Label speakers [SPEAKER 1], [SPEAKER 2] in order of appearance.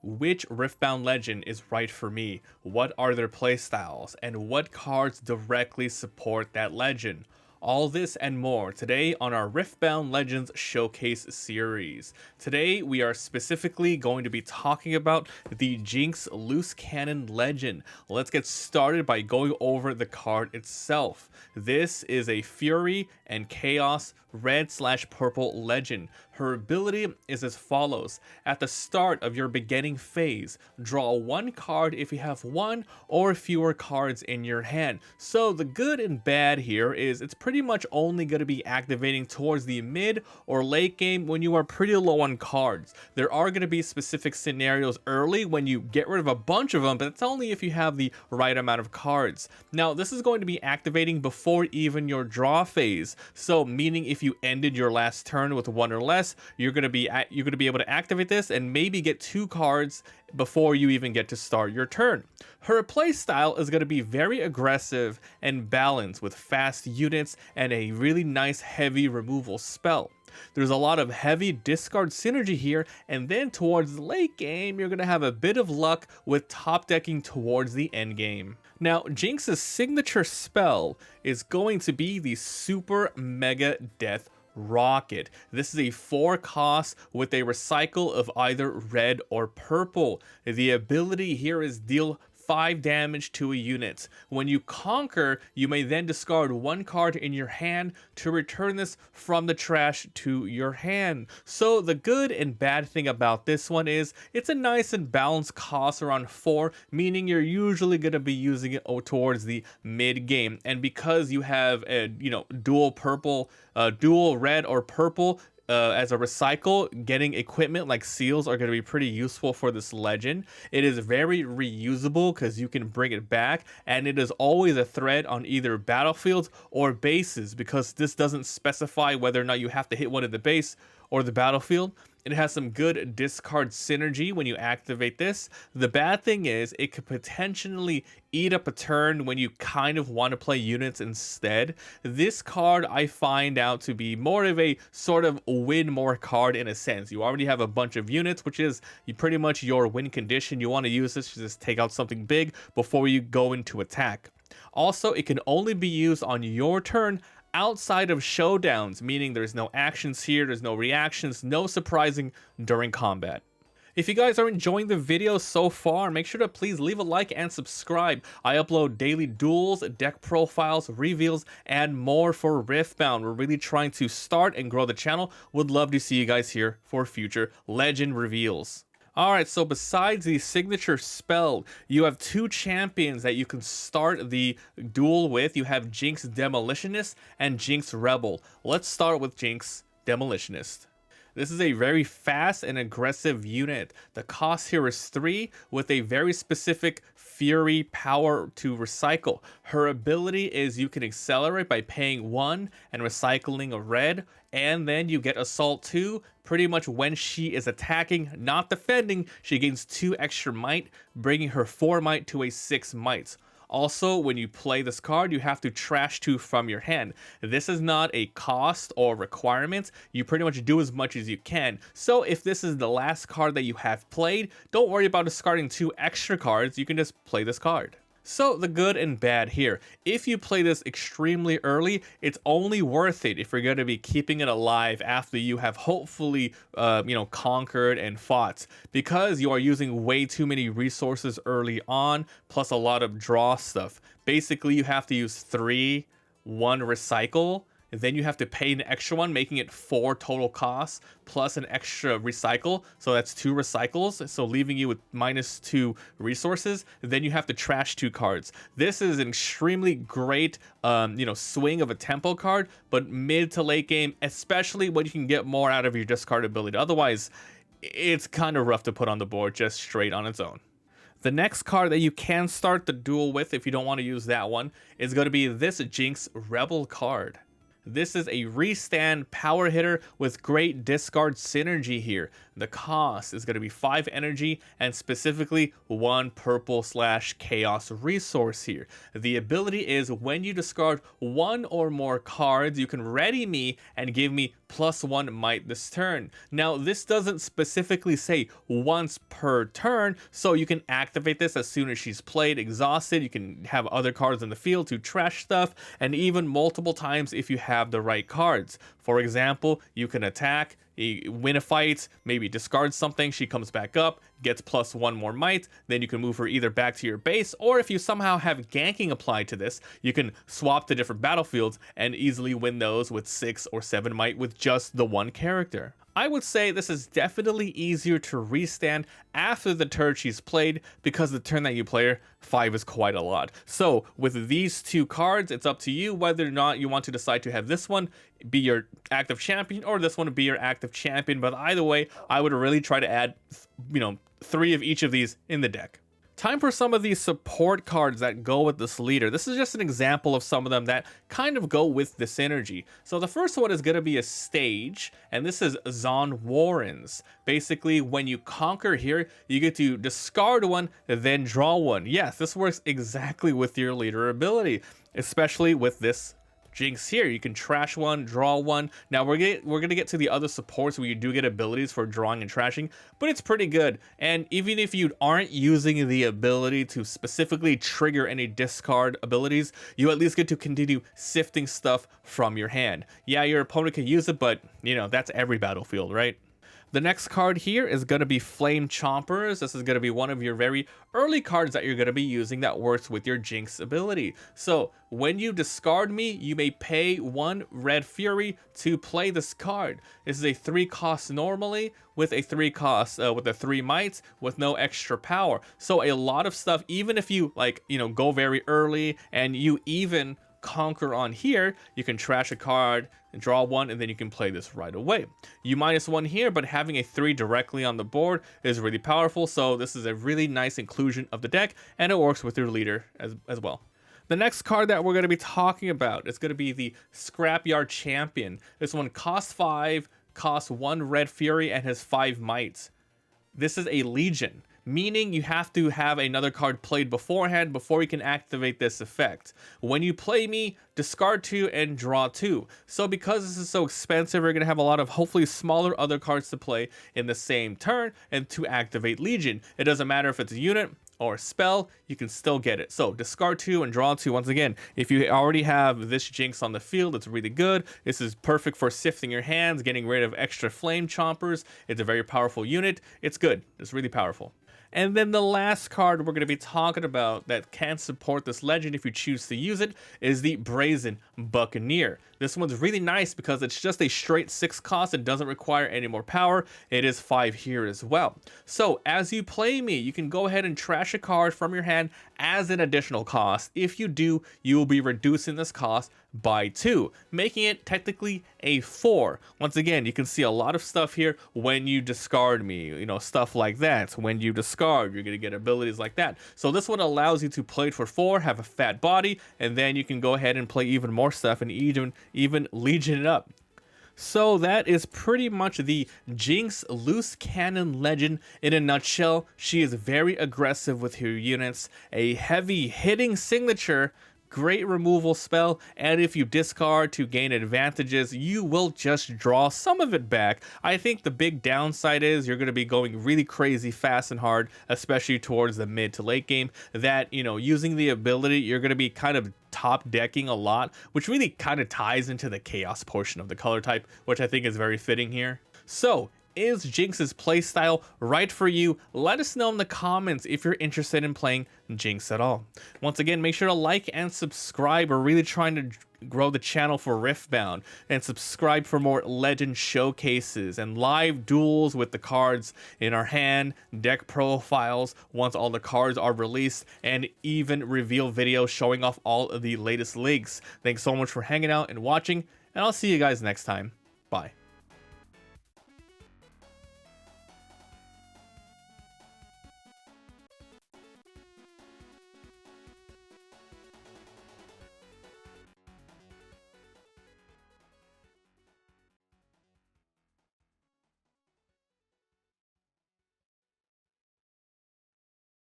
[SPEAKER 1] which Riftbound Legend is right for me, what are their playstyles, and what cards directly support that legend. All this and more today on our Riftbound Legends Showcase series. Today we are specifically going to be talking about the Jinx Loose Cannon Legend. Let's get started by going over the card itself. This is a Fury and Chaos red/purple legend. Her ability is as follows. At the start of your beginning phase, draw one card if you have one or fewer cards in your hand. So the good and bad here is it's pretty much only going to be activating towards the mid or late game when you are pretty low on cards. There are going to be specific scenarios early when you get rid of a bunch of them, but it's only if you have the right amount of cards. Now this is going to be activating before even your draw phase, so meaning if you ended your last turn with one or less, you're going to be able to activate this and maybe get two cards before you even get to start your turn. Her playstyle is going to be very aggressive and balanced with fast units and a really nice heavy removal spell. There's a lot of heavy discard synergy here, and then towards the late game, you're going to have a bit of luck with top decking towards the end game. Now, Jinx's signature spell is going to be the Super Mega Death Rocket. This is a 4 cost with a recycle of either red or purple. The ability here is deal 5 damage to a unit. When you conquer, you may then discard one card in your hand to return this from the trash to your hand. So the good and bad thing about this one is it's a nice and balanced cost around 4, meaning you're usually going to be using it towards the mid game. And because you have a dual red or purple, as a recycle, getting equipment like seals are going to be pretty useful for this legend. It is very reusable because you can bring it back, and it is always a threat on either battlefields or bases because this doesn't specify whether or not you have to hit one at the base or the battlefield. It has some good discard synergy when you activate this. The bad thing is it could potentially eat up a turn when you kind of want to play units instead. This card I find out to be more of a sort of win more card in a sense. You already have a bunch of units, which is pretty much your win condition. You want to use this to just take out something big before you go into attack. Also, it can only be used on your turn outside of showdowns, meaning there's no actions here, there's no reactions, no surprising during combat. If you guys are enjoying the video so far, make sure to please leave a like and subscribe. I upload daily duels, deck profiles, reveals, and more for Riftbound. We're really trying to start and grow the channel. Would love to see you guys here for future legend reveals. Alright, so besides the signature spell, you have 2 champions that you can start the duel with. You have Jinx Demolitionist and Jinx Rebel. Let's start with Jinx Demolitionist. This is a very fast and aggressive unit. The cost here is 3 with a very specific Fury power to recycle. Her ability is you can accelerate by paying 1 and recycling a red, and then you get Assault 2. Pretty much when she is attacking, not defending, she gains 2 extra might, bringing her 4 might to a 6 might. Also, when you play this card, you have to trash 2 from your hand. This is not a cost or requirement. You pretty much do as much as you can. So if this is the last card that you have played, don't worry about discarding 2 extra cards. You can just play this card. So the good and bad here. If you play this extremely early, it's only worth it if you're going to be keeping it alive after you have hopefully conquered and fought, because you are using way too many resources early on, plus a lot of draw stuff. Basically, you have to use 3, 1 recycle, and then you have to pay an extra one, making it 4 total costs, plus an extra recycle. So that's 2 recycles, so leaving you with -2 resources. Then you have to trash 2 cards. This is an extremely great, swing of a tempo card, but mid to late game, especially when you can get more out of your discard ability. Otherwise, it's kind of rough to put on the board just straight on its own. The next card that you can start the duel with, if you don't want to use that one, is going to be this Jinx Rebel card. This is a restand power hitter with great discard synergy here. The cost is going to be 5 energy and specifically 1 purple/chaos resource here. The ability is when you discard 1 or more cards, you can ready me and give me +1 might this turn. Now, this doesn't specifically say once per turn, so you can activate this as soon as she's played exhausted. You can have other cards in the field to trash stuff, and even multiple times if you have the right cards. For example, you can attack, win a fight, maybe discard something, she comes back up, gets +1 more might, then you can move her either back to your base, or if you somehow have ganking applied to this, you can swap to different battlefields and easily win those with 6 or 7 might with just the one character. I would say this is definitely easier to restand after the turn she's played, because the turn that you play her, 5 is quite a lot. So with these two cards, it's up to you whether or not you want to decide to have this one be your active champion or this one be your active champion. But either way, I would really try to add, 3 of each of these in the deck. Time for some of these support cards that go with this leader. This is just an example of some of them that kind of go with this energy. So the first one is going to be a stage, and this is Zon Warrens. Basically, when you conquer here, you get to discard one, then draw one. Yes, this works exactly with your leader ability, especially with this Jinx here. You can trash one, draw one. Now we're gonna get to the other supports where you do get abilities for drawing and trashing, but it's pretty good. And even if you aren't using the ability to specifically trigger any discard abilities, you at least get to continue sifting stuff from your hand. Yeah, your opponent can use it, but that's every battlefield, right? The next card here is going to be Flame Chompers. This is going to be one of your very early cards that you're going to be using that works with your Jinx ability. So when you discard me, you may pay 1 Red Fury to play this card. This is a 3 cost normally with a 3 cost, with a 3 might with no extra power. So a lot of stuff, even if you go very early and you even conquer on here, you can trash a card and draw one, and then you can play this right away. You -1 here, but having a 3 directly on the board is really powerful, so this is a really nice inclusion of the deck, and it works with your leader as well. The next card that we're going to be talking about is going to be the Scrapyard Champion. This one costs 5, costs 1 Red Fury, and has 5 might. This is a Legion, meaning you have to have another card played beforehand before you can activate this effect. When you play me, discard 2 and draw 2. So because this is so expensive, you're going to have a lot of hopefully smaller other cards to play in the same turn and to activate Legion. It doesn't matter if it's a unit or a spell, you can still get it. So discard 2 and draw 2. Once again, if you already have this Jinx on the field, it's really good. This is perfect for sifting your hands, getting rid of extra Flame Chompers. It's a very powerful unit. It's good. It's really powerful. And then the last card we're going to be talking about that can support this legend if you choose to use it is the Brazen Buccaneer. This one's really nice because it's just a straight 6 cost and doesn't require any more power. It is 5 here as well. So as you play me, you can go ahead and trash a card from your hand as an additional cost. If you do, you will be reducing this cost by 2, making it technically a 4. Once again, you can see a lot of stuff here when you discard me, stuff like that. When you discard, you're going to get abilities like that. So this one allows you to play it for 4, have a fat body, and then you can go ahead and play even more stuff and even Legion it up. So that is pretty much the Jinx Loose Cannon Legend in a nutshell. She is very aggressive with her units, a heavy hitting signature, great removal spell, and if you discard to gain advantages, you will just draw some of it back. I think the big downside is you're going to be going really crazy fast and hard, especially towards the mid to late game, that, using the ability, you're going to be kind of top decking a lot, which really kind of ties into the chaos portion of the color type, which I think is very fitting here. So is Jinx's playstyle right for you? Let us know in the comments if you're interested in playing Jinx at all. Once again, make sure to like and subscribe. We're really trying to grow the channel for Riftbound, and subscribe for more legend showcases and live duels with the cards in our hand, deck profiles once all the cards are released, and even reveal videos showing off all of the latest leaks. Thanks so much for hanging out and watching, and I'll see you guys next time. Bye.